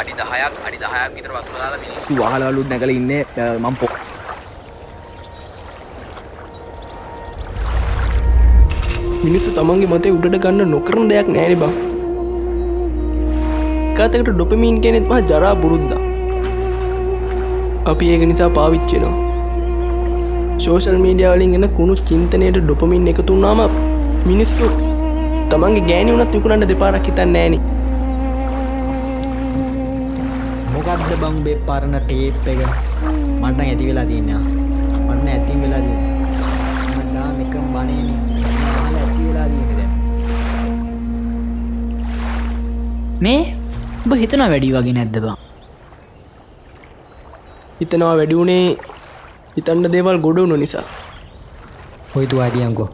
අඩි 10ක් විතර වතුර දාලා මිනිස්සු වහලවලුත් නැගලා ඉන්නේ මම මිනිස්සු තමන්ගේ මතේ උඩට ගන්න නොකරන දෙයක් නෑනේ බං. එකතකට ඩොපමීන් කෙනෙක් මහ ජරා පුරුද්දා. අපි ඒක නිසා පාවිච්චි වෙනවා. සෝෂල් මීඩියා වලින් එන කුණු චින්තනයට ඩොපමීන් එකතු වුණාම මිනිස්සු තමන්ගේ ගෑණි උනත් විකුණන්න දෙපාරක් හිතන්නේ නෑනේ. මොකක්ද බං බේ පරණ ටේප් එක මට නම් ඇති වෙලා තියෙනවා. මට නම් ඇති වෙලා තියෙනවා. මම දාම එකම බණේනේ. මම ඇති වෙලා තියෙන්නේ දැන්. මේ ඔබ හිතනවා වැඩි වගේ නැද්ද බං? හිතනවා වැඩි උනේ හිතන්න දේවල් ගොඩ වුණ නිසා. හොයි තු ආදියන්කෝ.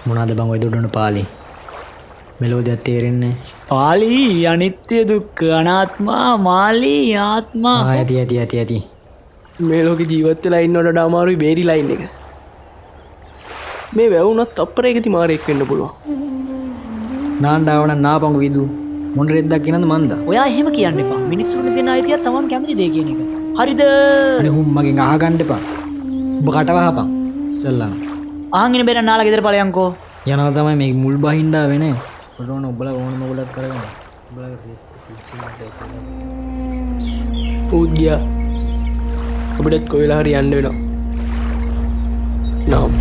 මොනවාද බං ඔය දුඩන පාළි? මෙලෝදියක් තේරෙන්නේ පාලි අනිත්‍ය දුක්ඛ අනාත්මා මාලි ආත්මා. ඇති. මේ ලෝකේ ජීවත් වෙලා ඉන්නවට වඩා අමාරුයි බේරි ලයින් එක. මේ වැවුනත් අප්පරේකති මාරෙක් වෙන්න පුළුවන්. නාන්ඩාවන නාපංගු විදු මොන රෙද්දක් කියනද මන්ද? ඔයා එහෙම කියන්න එපා. මිනිස්සුන්ට දෙන අයිතියක් තමන් කැමති දේ කියන එක. හරිද? අනේ හුම්මගෙන් අහගන්න එපා. ඔබ කටවහපන්. ඉස්සල්ලා. අහන් ඉන්න බේරන් නාලා ගෙදර ඵලයන්කෝ. යනවා තමයි මේ මුල් බහින්දා වෙන්නේ. ඔතන ඔබලා ඕන මොකලක් කරගන්න. ඌත් ගියා. අපිටත් කොහෙලා හරි යන්න වෙනවා. නාම්